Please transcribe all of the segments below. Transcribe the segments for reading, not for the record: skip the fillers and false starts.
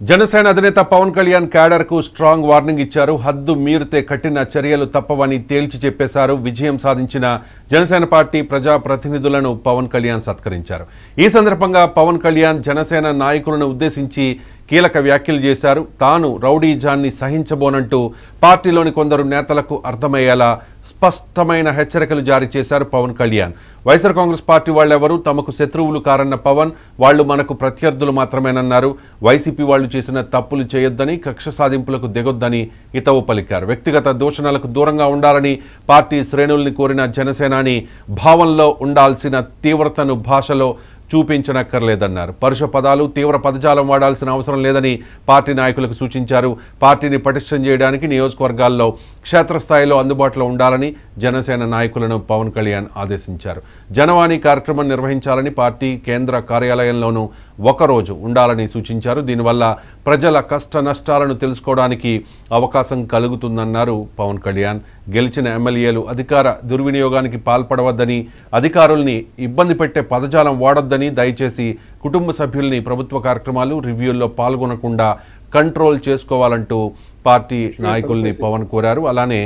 జనసేన అధినేత పవన్ కళ్యాణ్ క్యాడర్ కు strong warning ఇచ్చారు. హద్దు మీరితే కఠిన చర్యలు తప్పవని తేల్చి చెప్పేశారు. విజయం సాధించిన జనసేన పార్టీ ప్రజా ప్రతినిధులను పవన్ కళ్యాణ్ సత్కరించారు. ఈ సందర్భంగా పవన్ కళ్యాణ్ జనసేన నాయకులను ఉద్దేశించి కీలక వ్యాఖ్యలు చేశారు. తాను రౌడీజాన్ని సహించబోనంటూ పార్టీలోని కొందరు నేతలకు అర్థమయ్యేలా స్పష్టమైన హెచ్చరికలు జారీ చేశారు పవన్ కళ్యాణ్. వైఎస్ఆర్ కాంగ్రెస్ పార్టీ వాళ్ళెవరూ తమకు శత్రువులు కారన్న పవన్, వాళ్లు మనకు ప్రత్యర్థులు మాత్రమేనన్నారు. వైసీపీ వాళ్లు చేసిన తప్పులు చేయొద్దని, కక్ష సాధింపులకు దిగొద్దని హితవు పలికారు. వ్యక్తిగత దూషణలకు దూరంగా ఉండాలని పార్టీ శ్రేణుల్ని కోరిన జనసేనాని భావంలో ఉండాల్సిన తీవ్రతను భాషలో చూపించనక్కర్లేదన్నారు. పరుష పదాలు, తీవ్ర పదజాలం వాడాల్సిన అవసరం లేదని పార్టీ నాయకులకు సూచించారు. పార్టీని పటిష్టం చేయడానికి నియోజకవర్గాల్లో క్షేత్రస్థాయిలో అందుబాటులో ఉండాలని జనసేన నాయకులను పవన్ కళ్యాణ్ ఆదేశించారు. జనవాణి కార్యక్రమం నిర్వహించాలని, పార్టీ కేంద్ర కార్యాలయంలోనూ ఒకరోజు ఉండాలని సూచించారు. దీనివల్ల ప్రజల కష్ట నష్టాలను తెలుసుకోవడానికి అవకాశం కలుగుతుందన్నారు పవన్ కళ్యాణ్. గెలిచిన ఎమ్మెల్యేలు అధికార దుర్వినియోగానికి పాల్పడవద్దని, అధికారుల్ని ఇబ్బంది పెట్టే పదజాలం వాడొద్దని, దయచేసి కుటుంబ సభ్యుల్ని ప్రభుత్వ కార్యక్రమాలు, రివ్యూల్లో పాల్గొనకుండా కంట్రోల్ చేసుకోవాలంటూ పార్టీ నాయకుల్ని పవన్ కోరారు. అలానే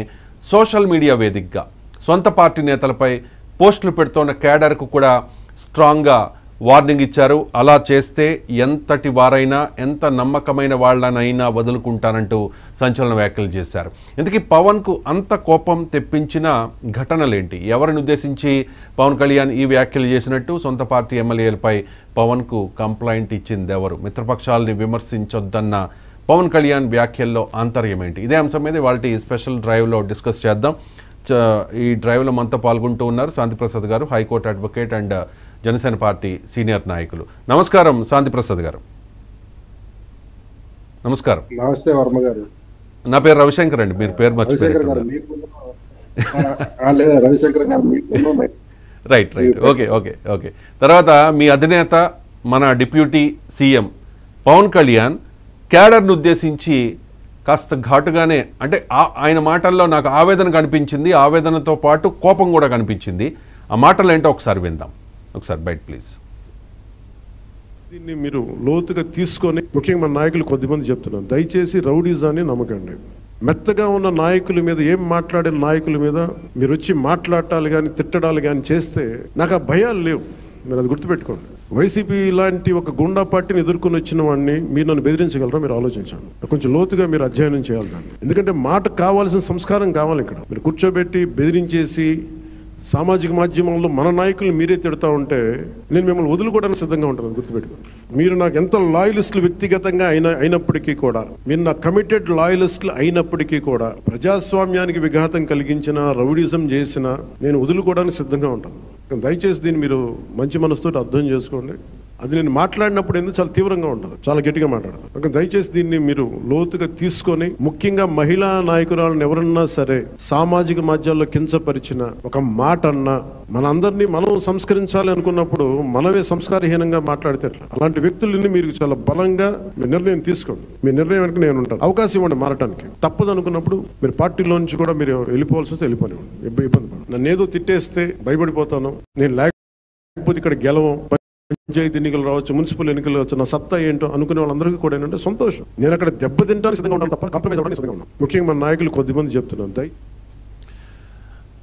సోషల్ మీడియా వేదికగా సొంత పార్టీ నేతలపై పోస్టులు పెడుతున్న క్యాడర్కు కూడా స్ట్రాంగ్గా వార్నింగ్ ఇచ్చారు. అలా చేస్తే ఎంతటి వారైనా, ఎంత నమ్మకమైన వాళ్ళనైనా వదులుకుంటానంటూ సంచలన వ్యాఖ్యలు చేశారు. ఇందుకీ పవన్కు అంత కోపం తెప్పించిన ఘటనలేంటి? ఎవరిని ఉద్దేశించి పవన్ కళ్యాణ్ ఈ వ్యాఖ్యలు చేసినట్టు? సొంత పార్టీ ఎమ్మెల్యేలపై పవన్కు కంప్లైంట్ ఇచ్చింది ఎవరు? మిత్రపక్షాలని విమర్శించొద్దన్న పవన్ కళ్యాణ్ వ్యాఖ్యల్లో ఆంతర్యం ఏంటి? ఇదే అంశం మీద వాళ్ళ స్పెషల్ డ్రైవ్లో డిస్కస్ చేద్దాం. ఈ డ్రైవ్లో మనతో పాల్గొంటూ ఉన్నారు శాంతిప్రసాద్ గారు, high court advocate and Janasena party senior నాయకులు. నమస్కారం శాంతిప్రసాద్ గారు. నమస్కారం. నమస్తే వర్మ గారు. నా పేరు రవిశంకర్ అండి. మీరు పేరు మర్చిపోయారు. Right right okay okay okay. తర్వాత మీ అధినేత, మన డిప్యూటీ సీఎం పవన్ కళ్యాణ్ క్యాడర్ను ఉద్దేశించి కాస్త ఘాటుగానే, అంటే ఆయన మాటల్లో నాకు ఆవేదన కనిపించింది, ఆవేదనతో పాటు కోపం కూడా కనిపించింది. ఆ మాటలు ఏంటో ఒకసారి విందాం. ఒకసారి బయట ప్లీజ్. దీన్ని మీరు లోతుగా తీసుకొని, ముఖ్యంగా మన నాయకులు కొద్దిమంది చెప్తున్నాను, దయచేసి రౌడీజాన్ని నమ్మకండి. మెత్తగా ఉన్న నాయకుల మీద, ఏం మాట్లాడిన నాయకుల మీద మీరు వచ్చి మాట్లాడాలి కానీ తిట్టడాలు కానీ చేస్తే నాకు ఆ భయాలు లేవు. మీరు అది గుర్తుపెట్టుకోండి. వైసీపీ లాంటి ఒక గుండా పార్టీని ఎదుర్కొని వచ్చిన వాడిని మీరు నన్ను బెదిరించగలరా? మీరు ఆలోచించండి. కొంచెం లోతుగా మీరు అధ్యయనం చేయాలి దాన్ని. ఎందుకంటే మాట కావాల్సిన సంస్కారం కావాలి. ఇక్కడ మీరు కూర్చోబెట్టి బెదిరించేసి సామాజిక మాధ్యమంలో మన నాయకులు మీరే తిడతా ఉంటే నేను మిమ్మల్ని వదులుకోవడానికి సిద్ధంగా ఉంటాను. గుర్తుపెట్టుకోండి. మీరు నాకు ఎంత లాయలిస్టులు వ్యక్తిగతంగా అయినప్పటికీ కూడా, మీరు నా కమిటెడ్ లాయలిస్టులు అయినప్పటికీ కూడా, ప్రజాస్వామ్యానికి విఘాతం కలిగించిన, రౌడిజం చేసిన నేను వదులుకోవడానికి సిద్ధంగా ఉంటాను. దయచేసి దీన్ని మీరు మంచి మనసుతో అర్థం చేసుకోండి. అది నేను మాట్లాడినప్పుడు ఎందుకు చాలా తీవ్రంగా ఉంటుంది, చాలా గట్టిగా మాట్లాడతాను. దయచేసి దీన్ని మీరు లోతుగా తీసుకొని, ముఖ్యంగా మహిళా నాయకురాలను ఎవరన్నా సరే సామాజిక మాధ్యమాల్లో కించపరిచిన ఒక మాట అన్నా, మనందరినీ మనం సంస్కరించాలి అనుకున్నప్పుడు మనమే సంస్కారహీనంగా మాట్లాడితే అలాంటి వ్యక్తులని మీరు చాలా బలంగా మీ నిర్ణయం తీసుకోండి. మీ నిర్ణయం వెనక నేను ఉంటాను. అవకాశం ఇవ్వండి మారటానికి. తప్పదు అనుకున్నప్పుడు మీరు పార్టీలో నుంచి కూడా మీరు వెళ్ళిపోవాల్సి వస్తే వెళ్ళిపోనివ్వండి. ఇబ్బంది పడదు. నన్ను ఏదో తిట్టేస్తే భయపడిపోతాను, నేను లేకపోతే ఇక్కడ గెలవం, పంచాయతీ ఎన్నికలు రావచ్చు, మున్సిపల్ ఎన్నికలు రావచ్చు, నా సత్తా ఏంటో అనుకునే వాళ్ళందరికీ కూడా ఏంటంటే సంతోషం. నేను అక్కడ దెబ్బతింటానికి సిద్ధంగా ఉంటాను తప్ప కాంప్రమైజ్ అవ్వడానికి సిద్ధంగా ఉన్నాను. ముఖ్యంగా మన నాయకులు కొద్దిమంది చెప్తున్నాను.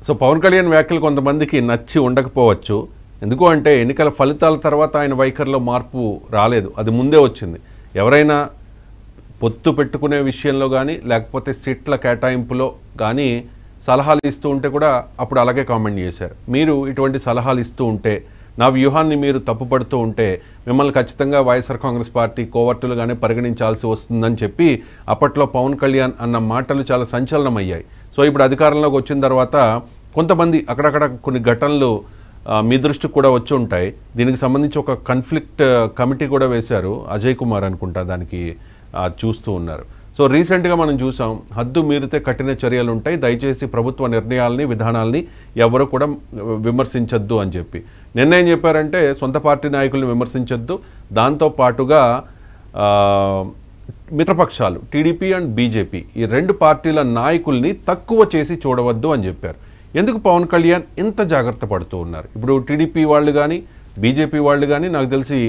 సో పవన్ కళ్యాణ్ వ్యాఖ్యలు కొంతమందికి నచ్చి ఉండకపోవచ్చు. ఎందుకు అంటే ఎన్నికల ఫలితాల తర్వాత ఆయన వైఖరిలో మార్పు రాలేదు, అది ముందే వచ్చింది. ఎవరైనా పొత్తు పెట్టుకునే విషయంలో కానీ, లేకపోతే సీట్ల కేటాయింపులో కానీ సలహాలు ఇస్తూ ఉంటే కూడా అప్పుడు అలాగే కామెంట్ చేశారు. మీరు ఇటువంటి సలహాలు ఇస్తూ ఉంటే, నా వ్యూహాన్ని మీరు తప్పుపడుతూ ఉంటే మిమ్మల్ని ఖచ్చితంగా వైఎస్ఆర్ కాంగ్రెస్ పార్టీ కోవర్టులుగానే పరిగణించాల్సి వస్తుందని చెప్పి అప్పట్లో పవన్ కళ్యాణ్ అన్న మాటలు చాలా సంచలనమయ్యాయి. సో ఇప్పుడు అధికారంలోకి వచ్చిన తర్వాత కొంతమంది అక్కడక్కడ కొన్ని ఘటనలు మీ దృష్టికి కూడా వచ్చి ఉంటాయి. దీనికి సంబంధించి ఒక కాన్ఫ్లిక్ట్ కమిటీ కూడా వేశారు, అజయ్ కుమార్ అనుకుంటా, దానికి చూస్తూ ఉన్నారు. సో రీసెంట్గా మనం చూసాం, హద్దు మీరితే కఠిన చర్యలు ఉంటాయి, దయచేసి ప్రభుత్వ నిర్ణయాలని, విధానాలని ఎవరు కూడా విమర్శించొద్దు అని చెప్పి నిర్ణయం చెప్పారంటే సొంత పార్టీ నాయకుల్ని విమర్శించొద్దు, దాంతోపాటుగా మిత్రపక్షాలు టీడీపీ అండ్ బీజేపీ ఈ రెండు పార్టీల నాయకుల్ని తక్కువ చేసి చూడవద్దు అని చెప్పారు. ఎందుకు పవన్ కళ్యాణ్ ఇంత జాగ్రత్త పడుతూ ఉన్నారు? ఇప్పుడు టీడీపీ వాళ్ళు కానీ బీజేపీ వాళ్ళు కానీ నాకు తెలిసి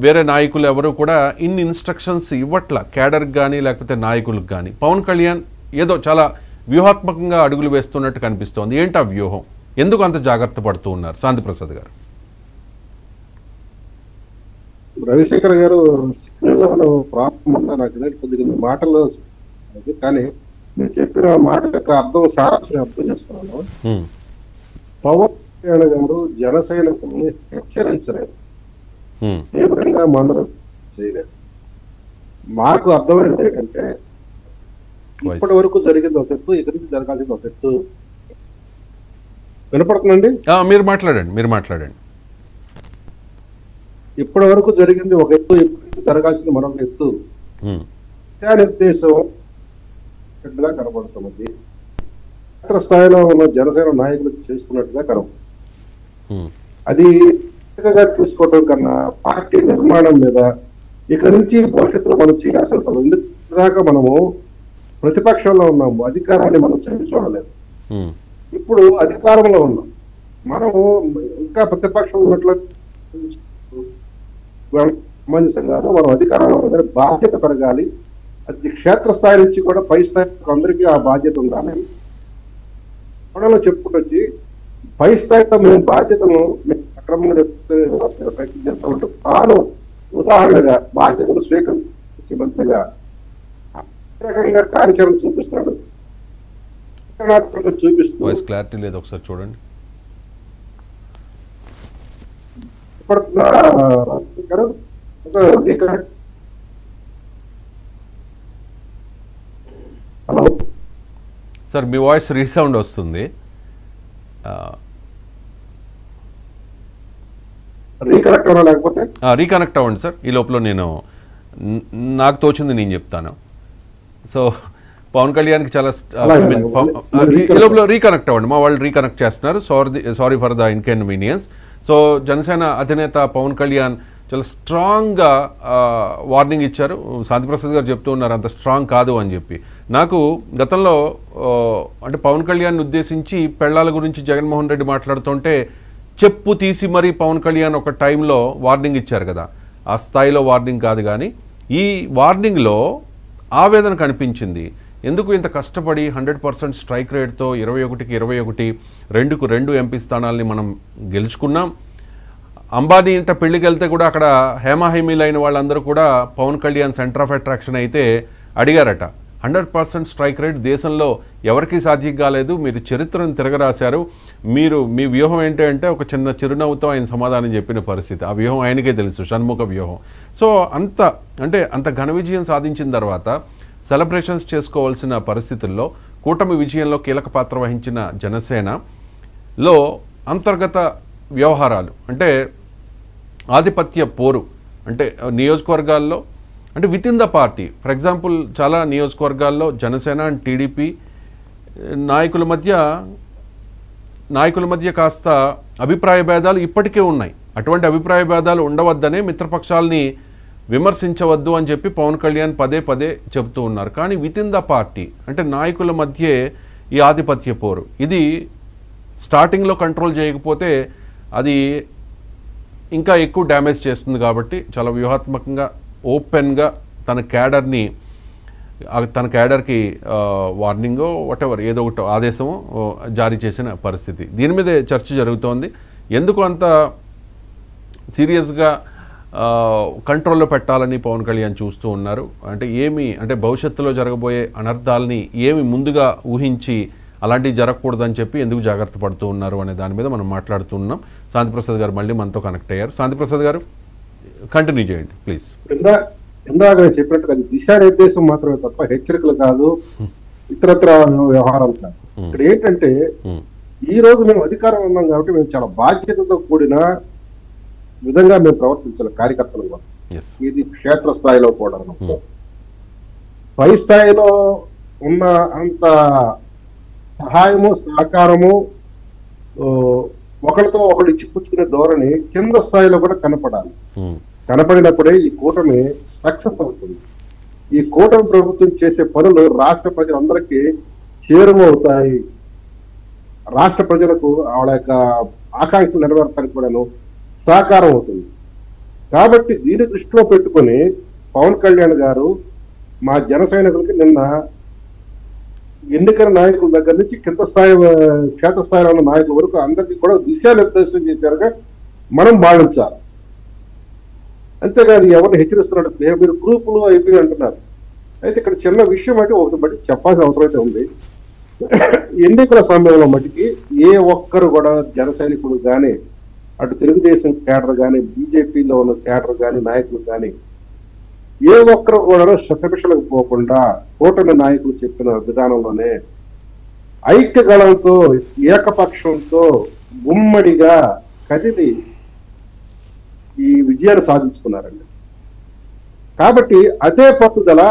వేరే నాయకులు ఎవరు కూడా ఇన్ని ఇన్స్ట్రక్షన్స్ ఇవ్వట్ల క్యాడర్కి కానీ లేకపోతే నాయకులకు కానీ. పవన్ కళ్యాణ్ ఏదో చాలా వ్యూహాత్మకంగా అడుగులు వేస్తున్నట్టు కనిపిస్తోంది. ఏంటి ఆ వ్యూహం? ఎందుకు అంత జాగ్రత్త పడుతూ ఉన్నారు శాంతిప్రసాద్ గారు? రవిశంకర్ గారు ప్రాబ్లం ఉందా నాకు కొద్దిగా మాటలు, కానీ మీరు చెప్పిన మాట యొక్క అర్థం సారాంశం అర్థం చేస్తున్నాను. పవన్ కళ్యాణ్ గారు జనసైనికుల్ని హెచ్చరించలేదు, తీవ్రంగా మండలం చేయలేదు. మాకు అర్థమైంది ఏంటంటే ఇప్పటి వరకు జరిగింది ఒక ఎత్తు, ఇక్కడి నుంచి జరగాల్సింది ఒక ఎత్తు. వినపడుతుందండి? మీరు మాట్లాడండి. ఇప్పటి వరకు జరిగింది ఒక ఎత్తు, ఇప్పటి నుంచి జరగాల్సింది మరొక ఎత్తు. ఉద్దేశం గా కనబడుతున్నది. క్షేత్ర స్థాయిలో ఉన్న జనసేన నాయకులకు చేసుకున్నట్టుగా కనబడుతుంది. అది తీసుకోవటం కన్నా పార్టీ నిర్మాణం మీద ఇక నుంచి భవిష్యత్తులో మనం చేయాల్సిన పనులు. ఇందాక మనము ప్రతిపక్షంలో ఉన్నాము, అధికారాన్ని మనం చూడలేదు. ఇప్పుడు అధికారంలో ఉన్నాం, మనము ఇంకా ప్రతిపక్షం ఉన్నట్లు సమంజసంగా మనం అధికారంలో ఉందని బాధ్యత పెరగాలి. అది క్షేత్రస్థాయి నుంచి కూడా పై స్థాయి అందరికీ ఆ బాధ్యత ఉండాలని మనలో చెప్పుకుంటూ వచ్చి పై స్థాయిలో మేము బాధ్యతను అక్రమంగా ప్రయత్నం చేస్తూ ఉంటాం. తాను ఉదాహరణగా బాధ్యతను స్వీకరించి మంత్రిగా రకంగా కార్యాచరణ చూపిస్తున్నాడు. చూపిస్తూ క్లారిటీ లేదు, ఒకసారి చూడండి. హలో సార్, మీ వాయిస్ రీసౌండ్ వస్తుంది. రీకనెక్ట్ అవ్వండి సార్. ఈ లోపల నాకు తోచింది నేను చెప్తాను. సో పవన్ కళ్యాణ్కి చాలా ఈ లోపల రీకనెక్ట్ అవ్వండి. మా వాళ్ళు రీకనెక్ట్ చేస్తున్నారు. Sorry for the inconvenience. So Janasena అధినేత పవన్ కళ్యాణ్ చాలా స్ట్రాంగ్గా వార్నింగ్ ఇచ్చారు. శాంతిప్రసాద్ గారు చెప్తూ ఉన్నారు అంత స్ట్రాంగ్ కాదు అని చెప్పి. నాకు గతంలో అంటే పవన్ కళ్యాణ్ ఉద్దేశించి పెళ్ళాల గురించి జగన్మోహన్ రెడ్డి మాట్లాడుతుంటే చెప్పు తీసి మరీ పవన్ కళ్యాణ్ ఒక టైంలో వార్నింగ్ ఇచ్చారు కదా, ఆ స్థాయిలో వార్నింగ్ కాదు. కానీ ఈ వార్నింగ్లో ఆవేదన కనిపించింది. ఎందుకు ఇంత కష్టపడి 100% స్ట్రైక్ రేట్తో 21కి 21, 2కు 2 ఎంపీ స్థానాల్ని మనం గెలుచుకున్నాం. అంబానీ ఇంట పెళ్లికి వెళ్తే కూడా అక్కడ హేమాహేమీలైన వాళ్ళందరూ కూడా Pawan Kalyan centre of attraction అయితే అడిగారట. 100% స్ట్రైక్ రేట్ దేశంలో ఎవరికీ సాధ్యం కాలేదు, మీరు చరిత్రను తిరగరాశారు, మీ వ్యూహం ఏంటంటే ఒక చిన్న చిరునవ్వుతో ఆయన సమాధానం చెప్పిన పరిస్థితి. ఆ వ్యూహం ఆయనకే తెలుసు, షణ్ముఖ వ్యూహం. సో అంత ఘన విజయం సాధించిన తర్వాత సెలబ్రేషన్స్ చేసుకోవాల్సిన పరిస్థితుల్లో కూటమి విజయంలో కీలక పాత్ర వహించిన జనసేనలో అంతర్గత వ్యవహారాలు అంటే ఆధిపత్య పోరు అంటే నియోజకవర్గాల్లో అంటే with in the party. For example చాలా నియోజకవర్గాల్లో జనసేన అండ్ టీడీపీ నాయకుల మధ్య కాస్త అభిప్రాయ భేదాలు ఇప్పటికే ఉన్నాయి. అటువంటి అభిప్రాయ భేదాలు ఉండవద్దనే మిత్రపక్షాలని విమర్శించవద్దు అని చెప్పి పవన్ కళ్యాణ్ పదే చెబుతూ ఉన్నారు. కానీ విత్ ఇన్ ద పార్టీ అంటే నాయకుల మధ్యే ఈ ఆధిపత్య పోరు, ఇది స్టార్టింగ్లో కంట్రోల్ చేయకపోతే అది ఇంకా ఎక్కువ డ్యామేజ్ చేస్తుంది. కాబట్టి చాలా వ్యూహాత్మకంగా ఓపెన్గా తన క్యాడర్కి వార్నింగో వాటెవర్ ఏదో ఒకటి ఆదేశము జారీ చేసిన పరిస్థితి. దీని మీదే చర్చ జరుగుతోంది. ఎందుకు అంత సీరియస్గా కంట్రోల్లో పెట్టాలని పవన్ కళ్యాణ్ చూస్తూ ఉన్నారు? అంటే భవిష్యత్తులో జరగబోయే అనర్థాలని ఏమి ముందుగా ఊహించి అలాంటివి జరగకూడదని చెప్పి ఎందుకు జాగ్రత్త పడుతూ ఉన్నారు అనే దాని మీద మనం మాట్లాడుతున్నాం. శాంతిప్రసాద్ గారు మళ్ళీ మనతో కనెక్ట్ అయ్యారు. శాంతిప్రసాద్ గారు కంటిన్యూ చేయండి ప్లీజ్. ఇందాక చెప్పినట్టుగా అది దిశానిర్దేశం మాత్రమే తప్ప హెచ్చరికలు కాదు, ఇతరత్ర వ్యవహారాలు కాదు. ఇక్కడ ఏంటంటే ఈ రోజు మేము అధికారం ఉన్నాం కాబట్టి మేము చాలా బాధ్యతతో కూడిన విధంగా మేము ప్రవర్తించాలి కార్యకర్తలు. ఇది క్షేత్ర స్థాయిలో కూడా పై స్థాయిలో ఉన్న అంత సహాయము సహకారము ఒకరితో ఒకరు ఇచ్చిపుచ్చుకునే ధోరణి కింద స్థాయిలో కూడా కనపడాలి. కనపడినప్పుడే ఈ కూటమి సక్సెస్ అవుతుంది. ఈ కూటమి ప్రభుత్వం చేసే పనులు రాష్ట్ర ప్రజలందరికీ చేరువవుతాయి. రాష్ట్ర ప్రజలకు వాళ్ళ యొక్క ఆకాంక్షలు నెరవేర్చడానికి కూడాను సహకారం అవుతుంది. కాబట్టి దీన్ని దృష్టిలో పెట్టుకొని పవన్ కళ్యాణ్ గారు మా జన సైనికులకి నిన్న ఎన్నికల నాయకుల దగ్గర నుంచి కింద స్థాయి క్షేత్రస్థాయిలో ఉన్న నాయకుల వరకు అందరికీ కూడా దిశానిర్దేశం చేశారుగా మనం భావించాలి. అంతేగాని ఎవరిని హెచ్చరిస్తున్నాడు మీరు గ్రూపులు అయిపోయి అంటున్నారు. అయితే ఇక్కడ చిన్న విషయం అంటే ఒకటి బట్టి చెప్పాల్సిన అవసరం అయితే ఉంది. ఎన్నికల సమయంలో మటుకి ఏ ఒక్కరు కూడా జన సైనికులు కానీ అటు తెలుగుదేశం క్యాడర్ కానీ బీజేపీలో ఉన్న క్యాడర్ కానీ నాయకులు కానీ ఏ ఒక్కరు కూడా శతభిషలకు పోకుండా కూటమి నాయకులు చెప్పిన విధానంలోనే ఐక్యగళంతో ఏకపక్షంతో ఉమ్మడిగా కదిలి ఈ విజయాన్ని సాధించుకున్నారండి. కాబట్టి అదే పట్టుదల,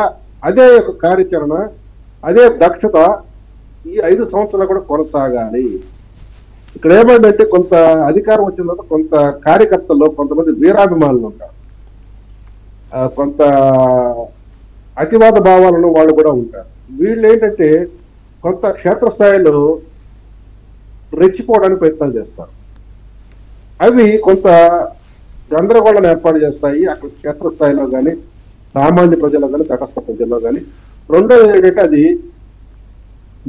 అదే యొక్క కార్యాచరణ, అదే దక్షత ఈ 5 సంవత్సరాలు కూడా కొనసాగాలి. ఇక్కడ ఏమైందంటే కొంత అధికారం వచ్చిన తర్వాత కొంత కార్యకర్తల్లో కొంతమంది వీరాభిమానులు ఉంటారు, కొంత అతివాద భావాలను వాళ్ళు కూడా ఉంటారు. వీళ్ళు ఏంటంటే కొంత క్షేత్రస్థాయిలో రెచ్చిపోవడానికి ప్రయత్నాలు చేస్తారు. అవి కొంత గందరగోళాన్ని ఏర్పాటు చేస్తాయి అక్కడ క్షేత్రస్థాయిలో కానీ సామాన్య ప్రజల్లో కానీ తటస్థ ప్రజల్లో కానీ. రెండోది ఏంటంటే అది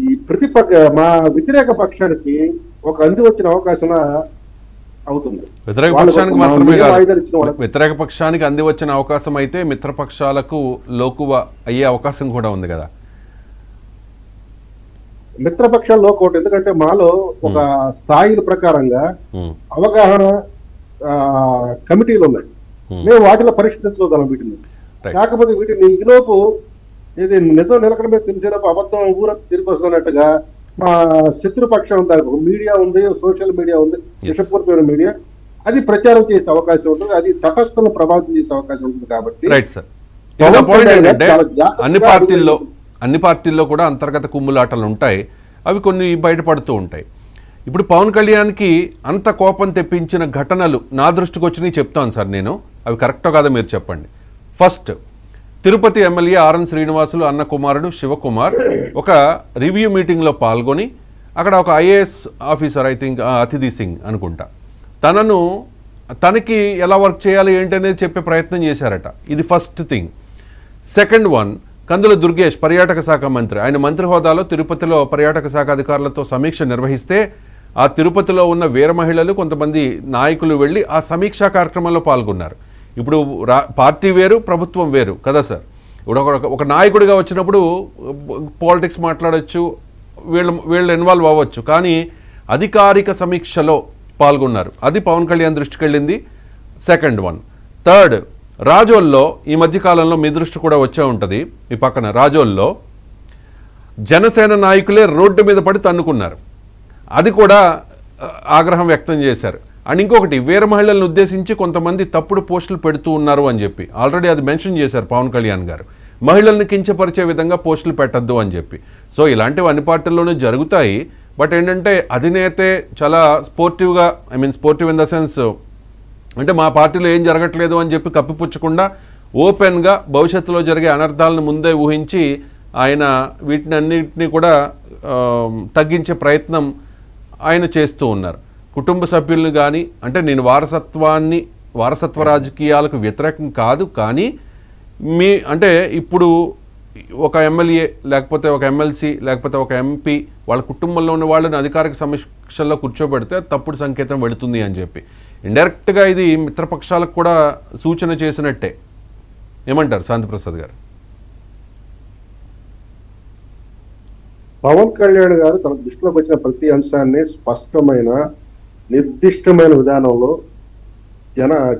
ఈ మా వ్యతిరేక పక్షానికి ఒక అంది వచ్చిన అవకాశం అవుతుంది. వ్యతిరేక పక్షానికి మాత్రమే కాదు, వ్యతిరేక పక్షానికి అంది వచ్చిన అవకాశం అయితే మిత్రపక్షాలకు లోకువ అయ్యే అవకాశం కూడా ఉంది కదా. మిత్రపక్షాలు లోకోటి ఎందుకంటే మాలో ఒక స్థాయిల ప్రకారంగా అవగాహన కమిటీలు ఉన్నాయి, మేము వాటిలో పరిష్కరించుకోగలం వీటిని. కాకపోతే వీటిని ఈలోపు ఇది నిజం నిలకడ మీద తెలిసేటప్పుడు అబద్ధం ఊరంతా తిరిగి వస్తున్నట్టుగా మా శత్రుపక్షం దానికి మీడియా ఉంది, సోషల్ మీడియా ఉంది, విషపూరితమైన మీడియా, అది ప్రచారం చేసే అవకాశం ఉంటుంది, అది తటస్థను ప్రభావితం చేసే అవకాశం ఉంటుంది. కాబట్టి అన్ని పార్టీల్లో కూడా అంతర్గత కుమ్ములాటలు ఉంటాయి, అవి కొన్ని బయటపడుతూ ఉంటాయి. ఇప్పుడు పవన్ కళ్యాణ్కి అంత కోపం తెప్పించిన ఘటనలు నా దృష్టికి వచ్చినాయి చెప్తాను సార్ నేను, అవి కరెక్టో కాదో మీరు చెప్పండి. First, Tirupati MLA RN Srinivasulu అన్న కుమారుడు శివకుమార్ ఒక రివ్యూ మీటింగ్లో పాల్గొని అక్కడ ఒక ఐఏఎస్ ఆఫీసర్, ఐ థింక్ అతిథి సింగ్ అనుకుంటా, తనకి ఎలా వర్క్ చేయాలి ఏంటి అనేది చెప్పే ప్రయత్నం చేశారట. ఇది ఫస్ట్ థింగ్. సెకండ్ వన్, కందుల దుర్గేష్ పర్యాటక శాఖ మంత్రి, ఆయన మంత్రి హోదాలో తిరుపతిలో పర్యాటక శాఖ అధికారులతో సమీక్ష నిర్వహిస్తే ఆ తిరుపతిలో ఉన్న వీర మహిళలు కొంతమంది నాయకులు వెళ్ళి ఆ సమీక్షా కార్యక్రమంలో పాల్గొన్నారు. ఇప్పుడు పార్టీ వేరు, ప్రభుత్వం వేరు కదా సార్. ఇప్పుడు ఒక నాయకుడిగా వచ్చినప్పుడు పాలిటిక్స్ మాట్లాడచ్చు, వీళ్ళు ఇన్వాల్వ్ అవ్వచ్చు, కానీ అధికారిక సమీక్షలో పాల్గొన్నారు, అది పవన్ కళ్యాణ్ దృష్టికి వెళ్ళింది. Second one. థర్డ్, రాజోల్లో ఈ మధ్యకాలంలో మీ దృష్టి కూడా వచ్చే ఉంటుంది, ఈ పక్కన రాజోల్లో జనసేన నాయకులే రోడ్డు మీద పడి తన్నుకున్నారు, అది కూడా ఆగ్రహం వ్యక్తం చేశారు. అండ్ ఇంకొకటి, వీర మహిళలను ఉద్దేశించి కొంతమంది తప్పుడు పోస్టులు పెడుతూ ఉన్నారు అని చెప్పి ఆల్రెడీ అది మెన్షన్ చేశారు పవన్ కళ్యాణ్ గారు, మహిళల్ని కించపరిచే విధంగా పోస్టులు పెట్టద్దు అని చెప్పి. సో ఇలాంటివి అన్ని పార్టీల్లోనూ జరుగుతాయి. బట్ ఏంటంటే అధినేతే చాలా స్పోర్టివ్గా, I mean sportive in the sense అంటే మా పార్టీలో ఏం జరగట్లేదు అని చెప్పి కప్పిపుచ్చకుండా ఓపెన్గా భవిష్యత్తులో జరిగే అనర్థాలను ముందే ఊహించి ఆయన వీటిని అన్నింటినీ కూడా తగ్గించే ప్రయత్నం ఆయన చేస్తూ ఉన్నారు. కుటుంబ సభ్యులను కానీ, అంటే నేను వారసత్వ రాజకీయాలకు వ్యతిరేకం కాదు, కానీ అంటే ఇప్పుడు ఒక ఎమ్మెల్యే లేకపోతే ఒక ఎమ్మెల్సీ లేకపోతే ఒక ఎంపీ వాళ్ళ కుటుంబంలో ఉన్న వాళ్ళని అధికారిక సమీక్షల్లో కూర్చోబెడితే తప్పుడు సంకేతం వెళుతుంది అని చెప్పి ఇండైరెక్ట్గా ఇది మిత్రపక్షాలకు కూడా సూచన చేసినట్టే. ఏమంటారు శాంతిప్రసాద్ గారు? పవన్ కళ్యాణ్ గారు తన దృష్టిలోకి వచ్చిన ప్రతి అంశాన్ని స్పష్టమైన నిర్దిష్టమైన విధానంలో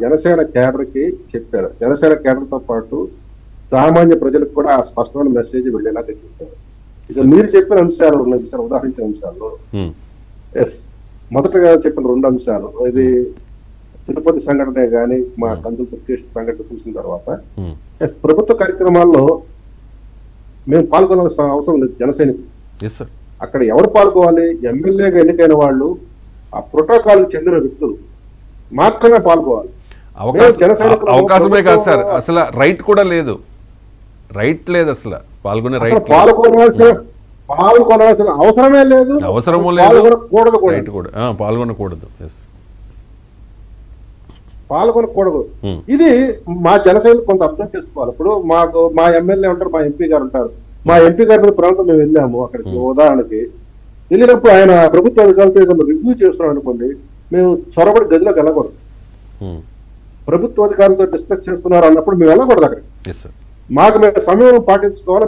జనసేన కేడర్కి చెప్పారు. జనసేన కేడర్తో పాటు సామాన్య ప్రజలకు కూడా ఆ స్పష్టమైన మెసేజ్ వెళ్ళేలాగా చెప్పారు. ఇక మీరు చెప్పిన అంశాలు ఉన్నాయి సార్, ఉదాహరించిన అంశాల్లో మొదటగా చెప్పిన 2 అంశాలు, ఇది తిరుపతి సంఘటనే కానీ మా కందుల దుర్గేష్ సంఘటన చూసిన తర్వాత ప్రభుత్వ కార్యక్రమాల్లో మేము పాల్గొనాల్సిన అవసరం లేదు. జనసైనికులు అక్కడ ఎవరు పాల్గొవాలి? ఎమ్మెల్యేగా ఎన్నికైన వాళ్ళు, ఆ ప్రోటోకాల్ చెందిన వ్యక్తులు మాత్రమే పాల్గొవాలి. అవకాశమే కాదు సార్, అసలు రైట్ కూడా లేదు, రైట్ లేదు, అసలు పాల్గొనే రైట్, పాల్గొనాల్సిన అవసరమే లేదు, అవసరము లేదు, రైట్ కూడా పాల్గొనకూడదు. పాల్గొనకూడదు. ఇది మా జనసేన కొంత అర్థం చేసుకోవాలి. ఇప్పుడు మా ఎమ్మెల్యే ఉంటారు, మా ఎంపీ గారు ఉంటారు. మా ఎంపీ గారి ప్రాంతం మేము వెళ్ళాము అక్కడికి. ఉదాహరణకి వెళ్ళినప్పుడు ఆయన ప్రభుత్వ అధికారులతో ఏదైనా రివ్యూ చేస్తున్నాం అనుకోండి, మేము చొరబడి గదిలోకి వెళ్ళకూడదు. ప్రభుత్వ అధికారులతో డిస్కస్ చేస్తున్నారు అన్నప్పుడు మేము వెళ్ళకూడదు అక్కడికి. మాకు మేము సమయం పాటించుకోవాలి.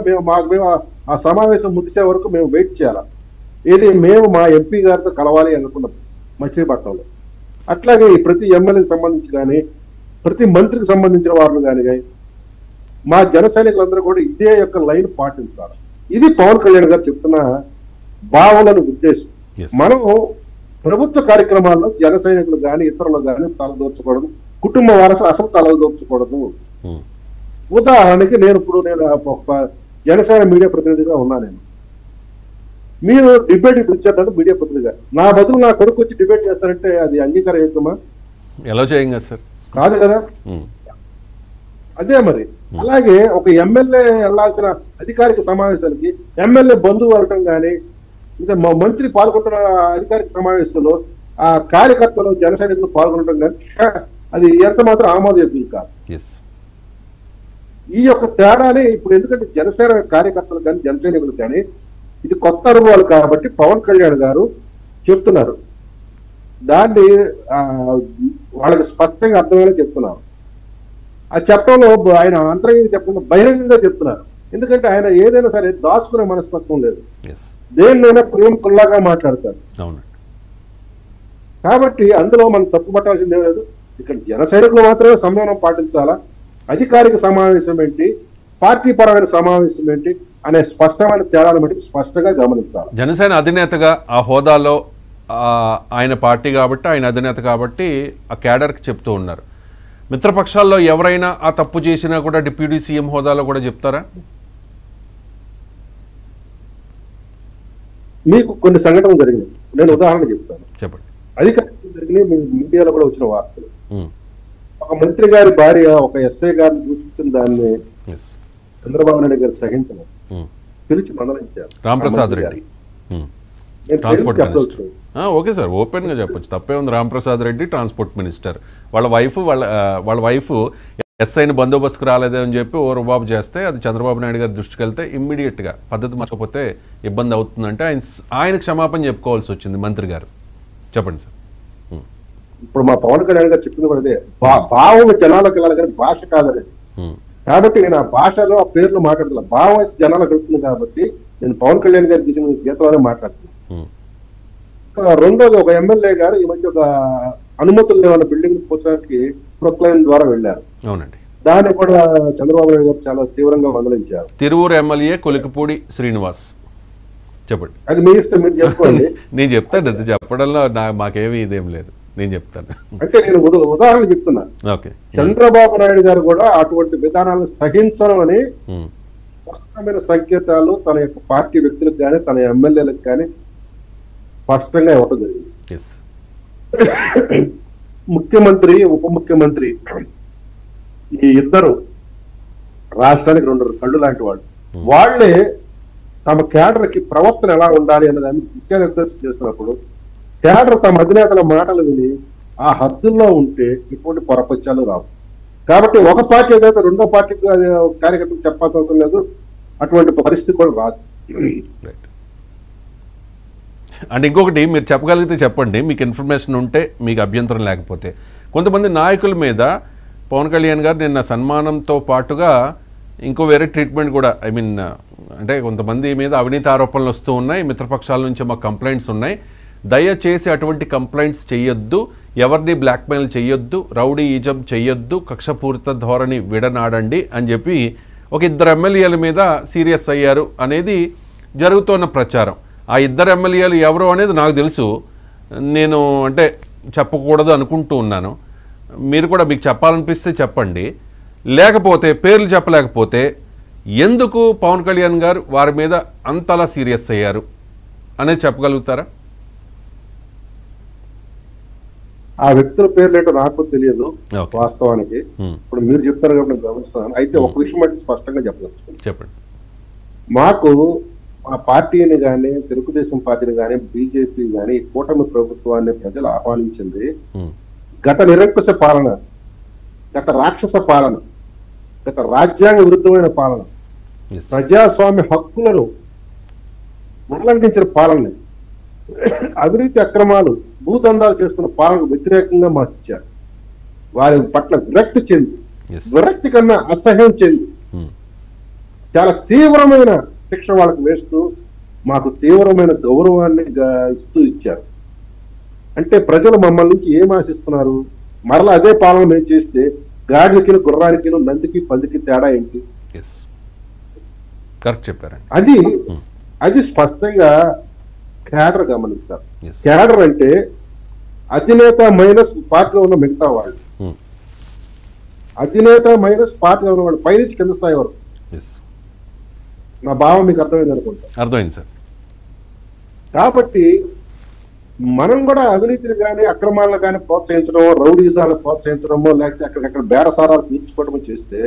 మేము ఆ సమావేశం ముగిసే వరకు మేము వెయిట్ చేయాలి. మేము మా ఎంపీ గారితో కలవాలి అనుకున్నాం మచిలీపట్నంలో. అట్లాగే ప్రతి ఎమ్మెల్యేకి సంబంధించి కానీ ప్రతి మంత్రికి సంబంధించిన వారిని కానీ మా జన సైనికులందరూ కూడా ఇదే యొక్క లైన్ పాటించాలి. ఇది పవన్ కళ్యాణ్ గారు చెప్తున్న భావనల ఉద్దేశం. మనం ప్రభుత్వ కార్యక్రమాల్లో జన సైనికులు కానీ ఇతరులు కానీ తలదోర్చకూడదు, కుటుంబ వారసు అసలు తలదోర్చకూడదు. ఉదాహరణకి నేను ఒక జనసేన మీడియా ప్రతినిధిగా ఉన్నా. మీరు డిబేట్ పిలిచారంటే మీడియా ప్రతినిధిగా నా బదులు నా కొడుకు వచ్చి డిబేట్ చేస్తారంటే అది అంగీకారయుక్తమా? ఎలా చేయంగా సార్? కాదు కదా. అదే మరి అలాగే ఒక ఎమ్మెల్యే వెళ్లాల్సిన అధికారిక సమావేశానికి ఎమ్మెల్యే బంధువు వెళ్ళటం కానీ ఇంకా మంత్రి పాల్గొంటున్న అధికారిక సమావేశంలో ఆ కార్యకర్తలు జన సైనికులు పాల్గొనడం కానీ అది ఎంత మాత్రం ఆమోదయోగ్యం కాదు. ఈ యొక్క తేడాని ఇప్పుడు ఎందుకంటే జనసేన కార్యకర్తలు కానీ జన సైనికులు కానీ ఇది కొత్త అనుభవాలు కాబట్టి పవన్ కళ్యాణ్ గారు చెప్తున్నారు. దాన్ని వాళ్ళకి స్పష్టంగా అర్థమయ్యేలా చెప్తున్నారు. ఆ చెప్పడంలో ఆయన అంతరంగంగా చెప్పకుండా బహిరంగంగా చెప్తున్నారు. ఎందుకంటే ఆయన ఏదైనా సరే దాచుకునే మనస్తత్వం లేదు, దేన్నైనా ప్రేమకుల్లాగా మాట్లాడతారు. కాబట్టి అందులో మనం తప్పు పట్టాల్సిందే లేదు. ఇక్కడ జన సైనికులు మాత్రమే సంయమనం పాటించాలా, అధికారిక సమావేశం ఏంటి, పార్టీ పరమైన సమావేశం ఏంటి అనే స్పష్టమైన తేడాలను బట్టి స్పష్టంగా గమనించాలి. జనసేన అధినేతగా ఆ హోదాలో ఆయన పార్టీ కాబట్టి, ఆయన అధినేత కాబట్టి ఆ క్యాడర్కి చెప్తూ ఉన్నారు. మిత్రపక్షాల్లో ఎవరైనా ఆ తప్పు చేసినా కూడా డిప్యూటీ సీఎం హోదాలో కూడా చెప్తారా? మీకు కొన్ని సంఘటనలు జరిగినాయి, నేను ఉదాహరణ చెప్తాను. చెప్పండి. అధికారులు జరిగినాయి, మీడియాలో కూడా వచ్చిన వార్తలు. ఒక మంత్రి గారి భార్య ఒక ఎస్ఐ గారిని దూషించిన దాన్ని చంద్రబాబు నాయుడు గారు సహించలేదు, పిలిచి మందలించారు. Ramprasad Reddy transport minister. Okay sir, open గా చెప్పొచ్చు, తప్పే ఉంది. రాంప్రసాద్ రెడ్డి ట్రాన్స్పోర్ట్ మినిస్టర్, వాళ్ళ వైఫ్ ఎస్ఐని బందోబస్తుకు రాలేదే అని చెప్పి ఓ రుబాబు చేస్తే అది చంద్రబాబు నాయుడు గారి దృష్టికి వెళ్తే ఇమ్మీడియట్ గా పద్ధతి మార్చకపోతే ఇబ్బంది అవుతుందంటే ఆయన క్షమాపణ చెప్పుకోవాల్సి వచ్చింది మంత్రి గారు. చెప్పండి సార్. ఇప్పుడు మా పవన్ కళ్యాణ్ గారు చెప్పింది కూడా అదే, భావం జనాలకు వెళ్ళాలి కానీ భాష కాదని. కాబట్టి నేను ఆ భాషలో ఆ పేర్లు మాట్లాడుతున్నా, భావం జనాలకు వెళ్తుంది కాబట్టి నేను పవన్ కళ్యాణ్ గారు తీసిన గీతంలోనే మాట్లాడుతున్నాను. రెండోది, ఒక ఎమ్మెల్యే గారు ఈ మధ్య ఒక అనుమతులు లేవన్న బిల్డింగ్ కూర్చోడానికి ప్రొక్లైన్ ద్వారా వెళ్ళారు. అవునండి. దాన్ని కూడా చంద్రబాబు నాయుడు గారు చాలా తీవ్రంగా మందలించారు. తిరువూరు ఎమ్మెల్యే కొలికపూడి శ్రీనివాస్. చెప్పండి. అది మీ ఇష్టం, మీరు చెప్పుకోండి. నేను చెప్తాను, అది చెప్పడంలో మాకేమీ ఇదేం లేదు, నేను చెప్తాను. అంటే నేను ఉదాహరణ చెప్తున్నా. చంద్రబాబు నాయుడు గారు కూడా అటువంటి విధానాలను సహించడం అని స్పష్టమైన సంకేతాలు తన యొక్క పార్టీ వ్యక్తులకు కానీ తన ఎమ్మెల్యేలకు కానీ స్పష్టంగా ఇవ్వడం జరిగింది. ముఖ్యమంత్రి, ఉప ముఖ్యమంత్రి ఈ ఇద్దరు రాష్ట్రానికి రెండు కళ్ళు లాంటి వాళ్ళు. వాళ్లే తమ క్యాడర్కి ప్రవర్తన ఎలా ఉండాలి అనే దాన్ని దిశానిర్దేశం చేస్తున్నప్పుడు క్యాడర్ తమ అధినేతల మాటలు విని ఆ హద్దుల్లో ఉంటే ఇటువంటి పొరపచ్చాలు రావు. కాబట్టి ఒక పార్టీ ఏదైతే రెండో పార్టీకి కార్యకర్తలు చెప్పాల్సిన అవసరం లేదు, అటువంటి పరిస్థితి కూడా రాదు. అండ్ ఇంకొకటి మీరు చెప్పగలిగితే చెప్పండి, మీకు ఇన్ఫర్మేషన్ ఉంటే, మీకు అభ్యంతరం లేకపోతే. కొంతమంది నాయకుల మీద పవన్ కళ్యాణ్ గారు నిన్న సన్మానంతో పాటుగా ఇంకో వేరే ట్రీట్మెంట్ కూడా, అంటే కొంతమంది మీద అవినీతి ఆరోపణలు వస్తూ ఉన్నాయి, మిత్రపక్షాల నుంచి మాకు కంప్లైంట్స్ ఉన్నాయి, దయచేసి అటువంటి కంప్లైంట్స్ చెయ్యొద్దు, ఎవరిని బ్లాక్మెయిల్ చెయ్యొద్దు, రౌడీయిజం చెయ్యొద్దు, కక్షపూరిత ధోరణి విడనాడండి అని చెప్పి ఒక ఇద్దరు ఎమ్మెల్యేల మీద సీరియస్ అయ్యారు అనేది జరుగుతున్న ప్రచారం. ఆ ఇద్దరు ఎమ్మెల్యేలు ఎవరు అనేది నాకు తెలుసు, నేను అంటే చెప్పకూడదు అనుకుంటూ ఉన్నాను. మీరు కూడా మీకు చెప్పాలనిపిస్తే చెప్పండి, లేకపోతే పేర్లు చెప్పలేకపోతే ఎందుకు పవన్ కళ్యాణ్ గారు వారి మీద అంతలా సీరియస్ అయ్యారు అనేది చెప్పగలుగుతారా? ఆ వ్యక్తుల పేర్లేంటో నాకు తెలియదు వాస్తవానికి. ఇప్పుడు మీరు చెప్తారు కాబట్టి నేను గమనిస్తున్నాను. అయితే ఒక విషయం అంటే స్పష్టంగా చెప్పండి. మాకు ఆ పార్టీని కానీ, తెలుగుదేశం పార్టీని కానీ, బీజేపీ కానీ, కూటమి ప్రభుత్వాన్ని ప్రజలు ఆహ్వానించింది గత నిరంకుశ పాలన గత రాక్షస పాలన, గత రాజ్యాంగ విరుద్ధమైన పాలన, Yes. ప్రజాస్వామ్య హక్కులను ఉల్లంఘించిన పాలన, అవినీతి అక్రమాలు, భూదందాలు చేస్తున్న పాలనకు వ్యతిరేకంగా మార్చారు. వారి పట్ల విరక్తి చెంది, Yes. విరక్తి కన్నా అసహ్యం చెంది Hmm. చాలా తీవ్రమైన శిక్ష వాళ్ళకు వేస్తూ మాకు తీవ్రమైన గౌరవాన్ని ఇస్తూ ఇచ్చారు. అంటే ప్రజలు మమ్మల్ని నుంచి ఏం ఆశిస్తున్నారు? మరలా అదే పాలన మేము చేస్తే గాడికి, గుర్రానికి, నందికి, పందికి తేడా ఏంటి? Yes. కరెక్ట్ చెప్పారండి. అది స్పష్టంగా క్యాడర్ గమనించారు. Yes. క్యాడర్ అంటే అధినేత మైనస్ పార్టీలో ఉన్న మిగతా వాళ్ళు, Hmm. అధినేత మైనస్ పార్టీలో ఉన్న వాళ్ళు, పైనుంచి కింద స్థాయి వరకు. Yes. నా భావం మీకు అర్థమైంది అనుకుంటా. అర్థమైంది సార్. కాబట్టి మనం కూడా అవినీతిని కానీ అక్రమాలను కానీ ప్రోత్సహించడమో, రౌడీజాలను ప్రోత్సహించడమో, లేకపోతే అక్కడికక్కడ బేరసారాలు తీర్చుకోవడమో చేస్తే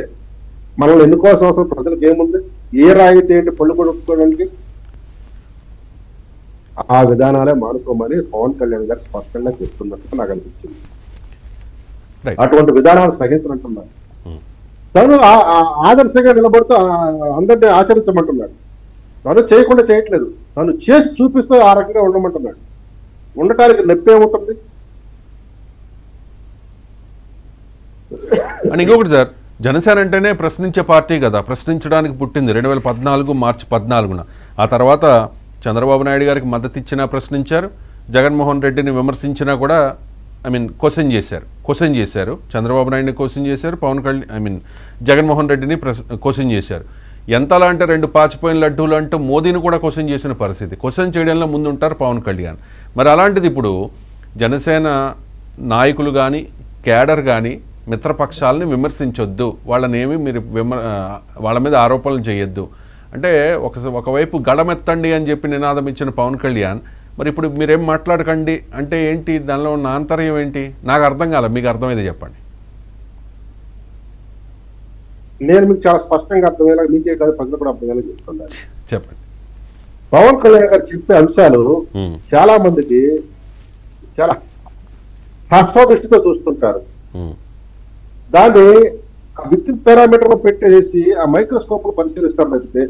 మనల్ని ఎన్నుకోవాల్సిన అవసరం ప్రజలకు ఏముంది? ఏ రాయితీ ఏంటి పళ్ళు కొడుకోవడానికి? ఆ విధానాలే మానుకోమని పవన్ కళ్యాణ్ గారు స్పష్టంగా చెప్తున్నట్టు నాకు అనిపించింది. Right. అటువంటి విధానాలు సహించనంటున్నారు. Hmm. తను ఆదర్శంగా నిలబడుతూ అందరినీ ఆచరించమంటున్నాడు. తను చేయకుండా చేయట్లేదు, తను చేసి చూపిస్తూ ఆ రకంగా ఉండమంటున్నాడు. ఉండటానికి నొప్పి ఏముంటుంది? అండ్ ఇంకొకటి సార్, జనసేన అంటేనే ప్రశ్నించే పార్టీ కదా, ప్రశ్నించడానికి పుట్టింది 2014 మార్చి 14న. ఆ తర్వాత చంద్రబాబు నాయుడు గారికి మద్దతు ఇచ్చినా ప్రశ్నించారు, జగన్మోహన్ రెడ్డిని విమర్శించినా కూడా క్వశ్చన్ చేశారు. చంద్రబాబు నాయుడిని క్వశ్చన్ చేశారు, పవన్ కళ్యాణ్ జగన్మోహన్ రెడ్డిని క్వశ్చన్ చేశారు. ఎంతలా అంటే 2 పాచిపోయిన లడ్డూలు అంటూ మోదీని కూడా క్వశ్చన్ చేసిన పరిస్థితి. క్వశ్చన్ చేయడంలో ముందుంటారు పవన్ కళ్యాణ్. మరి అలాంటిది ఇప్పుడు జనసేన నాయకులు కానీ క్యాడర్ కానీ మిత్రపక్షాలని విమర్శించొద్దు, వాళ్ళనేమి మీరు వాళ్ళ మీద ఆరోపణలు చేయొద్దు అంటే ఒకవైపు గడమెత్తండి అని చెప్పి నినాదం ఇచ్చిన పవన్ కళ్యాణ్, మరి ఇప్పుడు మీరేం మాట్లాడకండి అంటే ఏంటి? దానిలో ఉన్న ఆంతర్యం ఏంటి? నాకు అర్థం కాలే, మీకు అర్థమైతే చెప్పండి. నేను మీకు చాలా స్పష్టంగా అర్థమయ్యేలా, మీకే కాదు ప్రజలు కూడా అర్థమయ్యేలా చెప్తున్నాను. చెప్పండి. పవన్ కళ్యాణ్ గారు చెప్పే అంశాలు చాలా మందికి చాలా హస్వదృష్టితో చూస్తుంటారు. దాన్ని విద్యుత్ పారామీటర్ లో పెట్టేసి ఆ మైక్రోస్కోప్ లో పరిశీలిస్తారు తప్పితే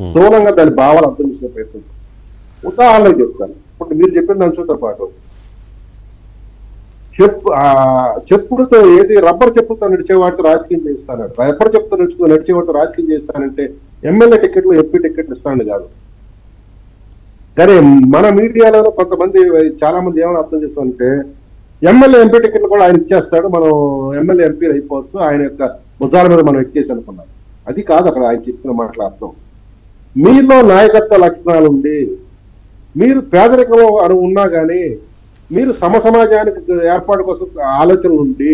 స్థూలంగా దాని భావాలు అర్థం చేసుకునే ప్రయత్నం. ఉదాహరణకు చెప్తాను. ఇప్పుడు మీరు చెప్పిన అంశంతో పాటు చెప్పులతో ఏది రబ్బర్ చెప్పులతో నడిచేవాడితో రాజకీయం చేస్తాను, రబ్బర్ చెప్పుతో నడిచేవాడితో రాజకీయం చేస్తానంటే ఎమ్మెల్యే టికెట్లు, ఎంపీ టికెట్లు ఇస్తానని కాదు. కానీ మన మీడియాలో కొంతమంది చాలా మంది ఏమైనా అర్థం చేస్తామంటే ఎమ్మెల్యే ఎంపీ టికెట్లు కూడా ఆయన ఇచ్చేస్తాడు, మనం ఎమ్మెల్యే ఎంపీ అయిపోవచ్చు, ఆయన యొక్క భుజాల మీద మనం ఎక్కేసి అనుకున్నాం. అది కాదు అక్కడ ఆయన చెప్పిన మాటల అర్థం. మీలో నాయకత్వ లక్షణాలు ఉండి, మీరు పేదరికంలో ఉన్నా కానీ మీరు సమాజానికి ఏర్పాటు కోసం ఆలోచనలు ఉండి,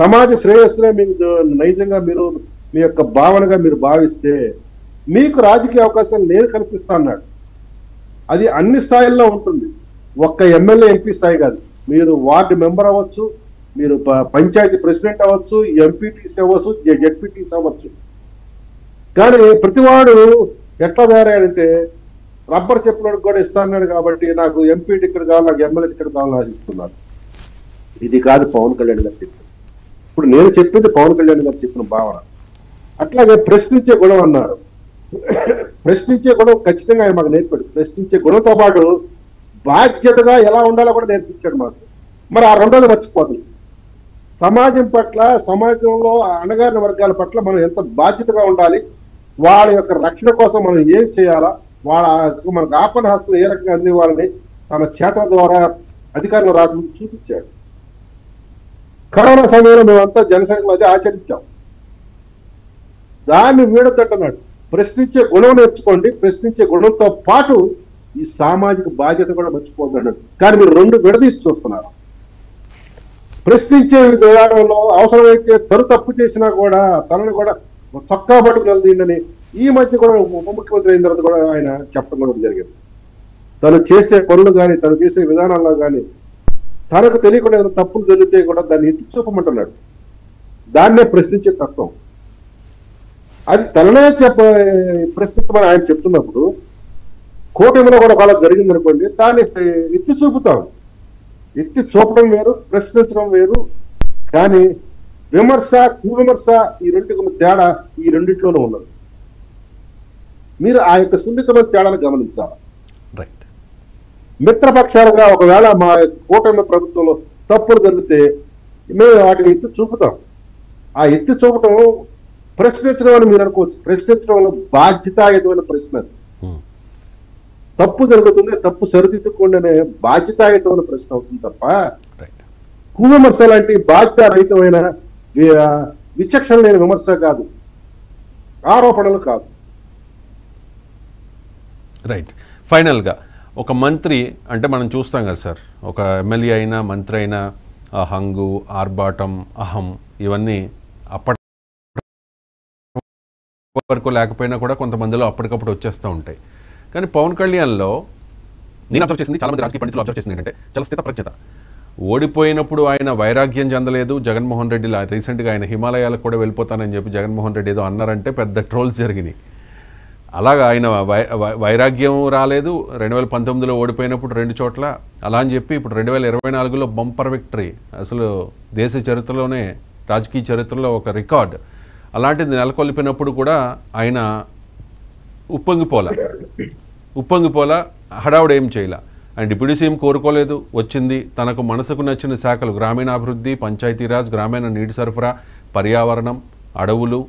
సమాజ శ్రేయస్సునే మీకు నైజంగా మీరు మీ యొక్క భావనగా మీరు భావిస్తే మీకు రాజకీయ అవకాశాలు నేను కల్పిస్తా అన్నాడు. అది అన్ని స్థాయిల్లో ఉంటుంది, ఒక్క ఎమ్మెల్యే ఎంపీ స్థాయి కాదు. మీరు వార్డు మెంబర్ అవ్వచ్చు, మీరు పంచాయతీ ప్రెసిడెంట్ అవ్వచ్చు, ఎంపీటీసీ అవ్వచ్చు, జెడ్పీటీసీ అవ్వచ్చు. కానీ ప్రతివాడు ఎట్లా తయారయ్యాడంటే రబ్బర్ చెప్పినోడికి కూడా ఇస్తాన్నాడు కాబట్టి నాకు ఎంపీ టికెట్ కావాలి, నాకు ఎమ్మెల్యే టికెట్ కావాలని ఆశిస్తున్నారు. ఇది కాదు పవన్ కళ్యాణ్ గారు చెప్పింది. ఇప్పుడు నేను చెప్పింది పవన్ కళ్యాణ్ గారు చెప్పిన భావన. అట్లాగే ప్రశ్నించే గుణం అన్నారు. ప్రశ్నించే గుణం ఖచ్చితంగా ఆయన మాకు నేర్పాడు. ప్రశ్నించే గుణంతో పాటు బాధ్యతగా ఎలా ఉండాలో కూడా నేర్పించాడు మాకు. మరి ఆ రెండోది మర్చిపోతుంది. సమాజం పట్ల, సమాజంలో అణగారిన వర్గాల పట్ల మనం ఎంత బాధ్యతగా ఉండాలి, వాళ్ళ యొక్క రక్షణ కోసం మనం ఏం చేయాలా, మనకు ఆపణ హస్తం ఏ రకంగా అందివ్వాలని తన చేత ద్వారా అధికారులు రాకుండా చూపించాడు. కరోనా సమయంలో మేమంతా జనసంఘంలో అదే ఆచరించాం. దాన్ని వీడొద్దంటున్నాడు. ప్రశ్నించే గుణం నేర్చుకోండి, ప్రశ్నించే గుణంతో పాటు ఈ సామాజిక బాధ్యత కూడా మర్చిపోతున్నాడు. కానీ మీరు రెండు విడదీసి చూస్తున్నారు. ప్రశ్నించే విధానంలో అవసరమైతే తప్పు చేసినా కూడా తనని కూడా చొక్కా పట్టుకు నిలదీయండి. ఈ మధ్య కూడా ఉప ముఖ్యమంత్రి అయిన తర్వాత కూడా ఆయన చెప్పడం కూడా జరిగింది. తను చేసే పనులు కానీ, తను చేసే విధానాల్లో కానీ తనకు తెలియకుండా ఏదైనా తప్పులు జరిగితే కూడా దాన్ని ఎత్తి చూపమంటున్నాడు. దాన్నే ప్రశ్నించే తత్వం. అది తననే ప్రశ్నించమని ఆయన చెప్తున్నప్పుడు కూటమిలో కూడా ఒకవేళ జరిగింది అనుకోండి, దాన్ని ఎత్తి చూపుతాం. ఎత్తి చూపడం వేరు, ప్రశ్నించడం వేరు. కానీ విమర్శ కువిమర్శ ఈ రెండుకు తేడా ఈ రెండిట్లోనూ ఉన్నది. మీరు ఆ యొక్క సున్నితమైన తేడాను గమనించాలి. రైట్. మిత్రపక్షాలుగా ఒకవేళ మా కూటమి ప్రభుత్వంలో తప్పులు జరిగితే మేము వాటిని ఎత్తి చూపుతాం. ఆ ఎత్తి చూపటం ప్రశ్నించడం అని మీరు అనుకోవచ్చు. ప్రశ్నించడం వల్ల బాధ్యతాయుతమైన ప్రశ్న. తప్పు జరుగుతుంది, తప్పు సరిదిద్దుకోండి అనే బాధ్యతాయుతమైన ప్రశ్న అవుతుంది తప్ప కువిమర్శ లాంటి బాధ్యతారహితమైన విచక్షణ లేని విమర్శ కాదు, ఆరోపణలు కాదు. రైట్. ఫైనల్గా ఒక మంత్రి అంటే మనం చూస్తాం కదా సార్, ఒక ఎమ్మెల్యే అయినా మంత్రి అయినా హంగు, ఆర్భాటం, అహం ఇవన్నీ అప్పటి వరకు లేకపోయినా కూడా కొంతమందిలో అప్పటికప్పుడు వచ్చేస్తూ ఉంటాయి. కానీ పవన్ కళ్యాణ్లో నేను అబ్జర్వ్ చేసింది, చాలామంది రాజకీయ పండితులు అబ్జర్వ్ చేసింది ఏంటంటే చాలా స్థితప్రజ్ఞత. ఓడిపోయినప్పుడు ఆయన వైరాగ్యం చెందలేదు. జగన్మోహన్ రెడ్డి రీసెంట్గా ఆయన హిమాలయాలకు కూడా వెళ్ళిపోతానని చెప్పి జగన్మోహన్ రెడ్డి ఏదో అన్నారంటే పెద్ద ట్రోల్స్ జరిగినాయి. అలాగా ఆయన వైరాగ్యం రాలేదు. 2019లో ఓడిపోయినప్పుడు 2 చోట్ల అలా అని చెప్పి ఇప్పుడు 2024లో బంపర్ విక్టరీ, అసలు దేశ చరిత్రలోనే రాజకీయ చరిత్రలో ఒక రికార్డ్. అలాంటిది నెలకొల్పినప్పుడు కూడా ఆయన ఉప్పొంగిపోలా, హడావుడు ఏం చేయలే. అండ్ డిప్యూటీ సీఎం కోరుకోలేదు, వచ్చింది. తనకు మనసుకు నచ్చిన శాఖలు గ్రామీణాభివృద్ధి, పంచాయతీరాజ్, గ్రామీణ నీటి సరఫరా, పర్యావరణం, అడవులు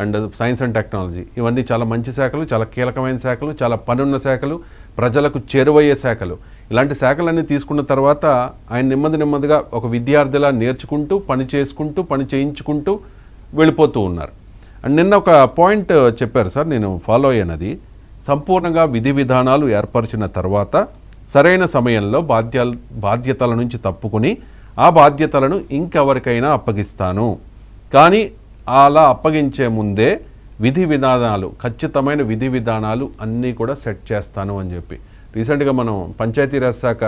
అండ్ సైన్స్ అండ్ టెక్నాలజీ, ఇవన్నీ చాలా మంచి శాఖలు, చాలా కీలకమైన శాఖలు, చాలా పనున్న శాఖలు, ప్రజలకు చేరువయ్యే శాఖలు. ఇలాంటి శాఖలన్నీ తీసుకున్న తర్వాత ఆయన నెమ్మదిగా ఒక విద్యార్థిలా నేర్చుకుంటూ, పని చేసుకుంటూ, పని చేయించుకుంటూ వెళ్ళిపోతూ ఉన్నారు. అండ్ నిన్న ఒక పాయింట్ చెప్పారు సార్, నేను ఫాలో అయ్యానది. సంపూర్ణంగా విధి విధానాలు ఏర్పరిచిన తర్వాత సరైన సమయంలో బాధ్యతల నుంచి తప్పుకుని ఆ బాధ్యతలను ఇంకెవరికైనా అప్పగిస్తాను, కానీ అలా అప్పగించే ముందే విధి విధానాలు, ఖచ్చితమైన విధి విధానాలు అన్నీ కూడా సెట్ చేస్తాను అని చెప్పి రీసెంట్గా మనం పంచాయతీరాజ్ శాఖ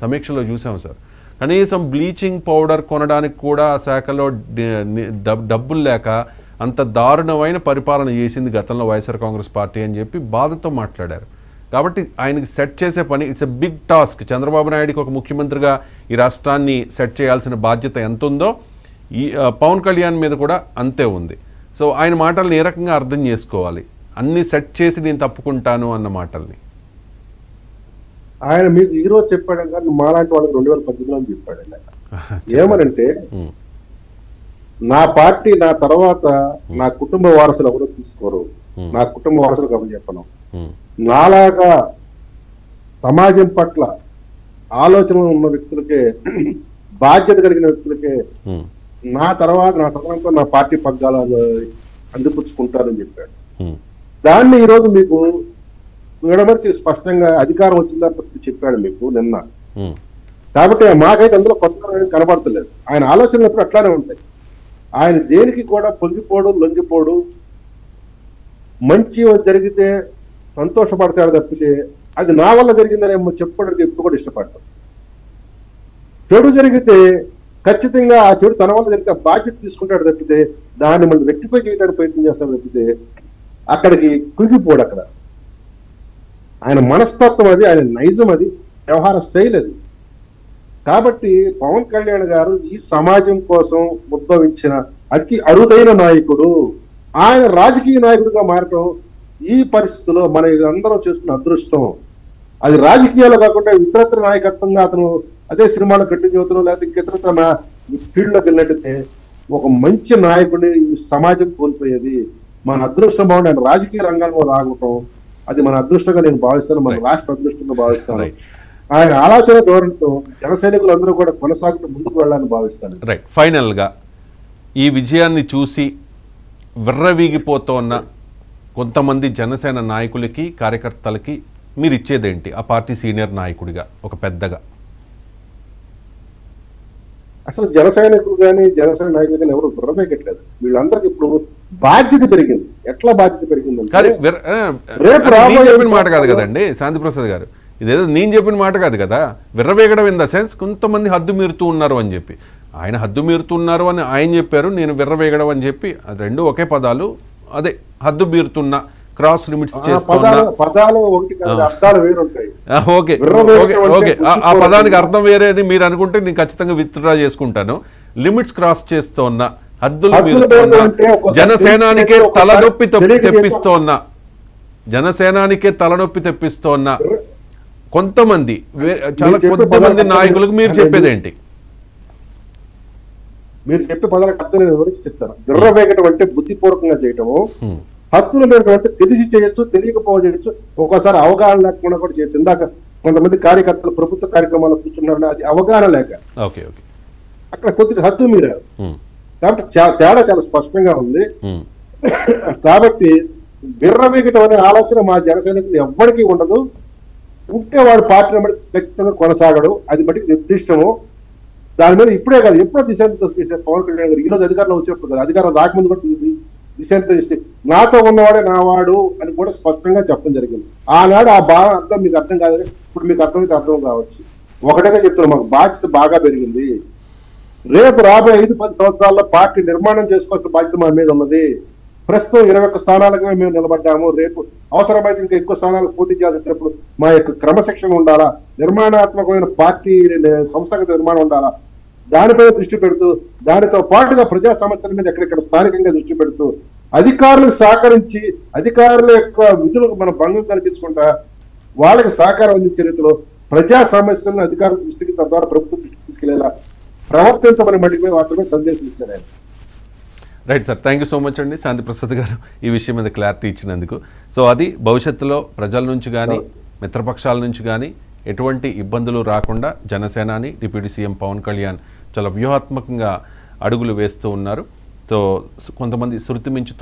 సమీక్షలో చూసాం సార్. కనీసం బ్లీచింగ్ పౌడర్ కొనడానికి కూడా ఆ శాఖలో డబ్బులు లేక అంత దారుణమైన పరిపాలన చేసింది గతంలో వైఎస్ఆర్ కాంగ్రెస్ పార్టీ అని చెప్పి బాధతో మాట్లాడారు. కాబట్టి ఆయనకి సెట్ చేసే పని it's a big task. Chandrababu నాయుడుకి ఒక ముఖ్యమంత్రిగా ఈ రాష్ట్రాన్ని సెట్ చేయాల్సిన బాధ్యత ఎంత ఉందో ఈ పవన్ కళ్యాణ్ మీద కూడా అంతే ఉంది. సో ఆయన మాటల్ని ఏ రకంగా అర్థం చేసుకోవాలి? అన్ని సెట్ చేసి నేను తప్పుకుంటాను అన్న మాటల్ని ఆయన మీకు ఈ రోజు చెప్పాడు కానీ మాలాంటి వాళ్ళకి 2018లో చెప్పాడు. ఏమనంటే నా పార్టీ నా తర్వాత నా కుటుంబ వారసులు ఎవరో తీసుకోరు, నా కుటుంబ వారసులకు ఎవరు చెప్పను. నాలాగా సమాజం పట్ల ఆలోచన ఉన్న వ్యక్తులకే, బాధ్యత కలిగిన వ్యక్తులకే నా తర్వాత నా తదనంతో నా పార్టీ పగ్గాలు అందిపుచ్చుకుంటారని చెప్పాడు. దాన్ని ఈరోజు మీకు విడమర్చి స్పష్టంగా అధికారం వచ్చిన తర్వాత చెప్పాడు మీకు నిన్న. కాబట్టి మాకైతే అందులో కొత్తగా కనబడతలేదు. ఆయన ఆలోచనలు ఎప్పుడు అట్లానే ఉంటాయి. ఆయన దేనికి కూడా పొంగిపోడు, లొంగిపోడు. మంచి జరిగితే సంతోషపడతాడు తప్పితే అది నా వల్ల జరిగిందనేమో చెప్పడానికి ఎప్పుడు కూడా ఇష్టపడతాడు. చెడు జరిగితే ఖచ్చితంగా ఆ చెడు తన వల్ల జరిగితే బాధ్యత తీసుకుంటాడు తప్పితే దాన్ని మనం రెక్టిఫై చేయడానికి ప్రయత్నం చేస్తాడు తప్పితే అక్కడికి కుంగిపోడు. అక్కడ ఆయన మనస్తత్వం అది, ఆయన నైజం అది, వ్యవహార శైలి అది. కాబట్టి పవన్ కళ్యాణ్ గారు ఈ సమాజం కోసం ఉద్భవించిన అతి అరుదైన నాయకుడు. ఆయన రాజకీయ నాయకుడిగా మారటం ఈ పరిస్థితిలో మన అందరం చేస్తున్న అదృష్టం. అది రాజకీయాలు కాకుండా ఇతరత్ర నాయకత్వంగా అతను అదే సినిమాలో కట్టి చదువుతున్నా లేకపోతే ఇంకెతరత్ర ఫీల్డ్లోకి వెళ్ళినట్టయితే ఒక మంచి నాయకుడిని ఈ సమాజం కోల్పోయేది. మన అదృష్టం బాగుండి ఆయన రాజకీయ రంగంలో రావటం అది మన అదృష్టంగా నేను భావిస్తాను, మన రాష్ట్ర అదృష్టంగా భావిస్తాను. ఆయన ఆలోచన ధోరణితో జన సైనికులందరూ కూడా కొనసాగుతూ ముందుకు వెళ్ళాలని భావిస్తాను. రైట్. ఫైనల్గా ఈ విజయాన్ని చూసి విర్రవీగిపోతున్న కొంతమంది జనసేన నాయకులకి, కార్యకర్తలకి మీరు ఇచ్చేదేంటి ఆ పార్టీ సీనియర్ నాయకుడిగా, ఒక పెద్దగా? అసలు జన సైనికులు కానీ జనసేన నాయకులు కానీ ఎవరు విర్రవేగట్లేదు. వీళ్ళందరికీ ఇప్పుడు బాధ్యత పెరిగింది. ఎట్లా బాధ్యత పెరిగింది? చెప్పిన మాట కాదు కదండి శాంతిప్రసాద్ గారు, ఇదేదో నేను చెప్పిన మాట కాదు కదా. విర్రవేగడం ఇన్ ద సెన్స్ కొంతమంది హద్దు మీరుతూ ఉన్నారు అని చెప్పి, ఆయన హద్దు మీరుతున్నారు అని ఆయన చెప్పారు, నేను విర్రవేగడం అని చెప్పి రెండు ఒకే పదాలు. అదే హద్దు మీరుతున్నా, క్రాస్ లిమిట్స్ చేస్తున్నా. ఓకే ఓకే, ఆ పదానికి అర్థం వేరే అని మీరు అనుకుంటే నేను ఖచ్చితంగా విత్డ్రా చేసుకుంటాను. లిమిట్స్ క్రాస్ చేస్తున్నా, హద్దులు హద్దులు మీరుతున్న అంటే ఒకసారి జనసేనానికే తెలిసి తలనొప్పి తెలియక తెప్పిస్తోన్న జనసేనానికే తలనొప్పి తెప్పిస్తోన్న కొంతమంది చాలా మీరు చెప్పే కొద్దిమంది పదాలకు నాయకులకు మీరు అంటే చెప్పేదేంటి? మీరు చెప్పే పదాలకు అర్థం నేను వివరించి చెప్తాను. విర్రవేగటం అంటే బుద్ధిపూర్వకంగా చేయటము, హ్మ్. హక్కులు మేరకు అంటే తెలిసి చేయొచ్చు, తెలియకపోవచ్చు, ఒక్కోసారి అవగాహన లేకుండా కూడా చేయొచ్చు. ఇందాక కొంతమంది కార్యకర్తలు ప్రభుత్వ కార్యక్రమాల్లో కూర్చున్నారు, అది అవగాహన లేక ఓకే ఓకే అక్కడ కొద్దిగా హద్దు మీరారు. హ్మ్. కాబట్టి తేడా చాలా స్పష్టంగా ఉంది. హ్మ్. కాబట్టి విర్రవేగటం అనే ఆలోచన మా జనసైనికులు ఎవ్వరికీ ఉండదు. ఉంటే వాడు పార్టీని బట్టి ఖచ్చితంగా కొనసాగడు, అది బట్టి నిర్దిష్టము. దాని మీద ఇప్పుడే కాదు, ఎప్పుడో దిశాంతరం చేశారు పవన్ కళ్యాణ్ గారు. ఈరోజు అధికారంలో వచ్చినప్పుడు కాదు, అధికారం రాకముందు కూడా దిశాంతరం చేసి నాతో ఉన్నవాడే నావాడు అని కూడా స్పష్టంగా చెప్పడం జరిగింది. ఆనాడు ఆ బాగా అర్థం మీకు అర్థం కాదు, ఇప్పుడు మీకు అర్థమైతే అర్థం కావచ్చు. ఒకటేగా చెప్తున్నాం, మాకు బాధ్యత బాగా పెరిగింది. రేపు రాబోయే 5-10 సంవత్సరాల్లో పార్టీ నిర్మాణం చేసుకోవాల్సిన బాధ్యత మా మీద ఉన్నది. ప్రస్తుతం 21 స్థానాలకు మేము నిలబడ్డాము. రేపు అవసరమైతే ఇంకా ఎక్కువ స్థానాలకు పోటీ చేయాల్సి వచ్చినప్పుడు మా యొక్క క్రమశిక్షణ ఉండాలా, నిర్మాణాత్మకమైన పార్టీ సంస్థాగత నిర్మాణం ఉండాలా, దానిపై దృష్టి పెడుతూ, దానితో పాటుగా ప్రజా సమస్యల మీద ఎక్కడెక్కడ స్థానికంగా దృష్టి పెడుతూ, అధికారులకు సహకరించి అధికారుల యొక్క విధులకు మనం భంగం కల్పించకుండా వాళ్ళకి సహకారం అందించే రీతిలో ప్రజా సమస్యలను అధికారుల దృష్టికి, తద్వారా ప్రభుత్వం దృష్టికి తీసుకెళ్లేలా ప్రవర్తించమని మటుకు మాత్రమే సందేశం ఇచ్చారు ఆయన. Right sir, thank you so much అండి శాంతి ప్రసాద్ గారు ఈ విషయం మీద క్లారిటీ ఇచ్చినందుకు. సో అది భవిష్యత్తులో ప్రజల నుంచి కానీ మిత్రపక్షాల నుంచి కానీ ఎటువంటి ఇబ్బందులు రాకుండా జనసేనాని డిప్యూటీ సీఎం పవన్ కళ్యాణ్ చాలా వ్యూహాత్మకంగా అడుగులు వేస్తూ ఉన్నారు. సో కొంతమంది శృతి మించి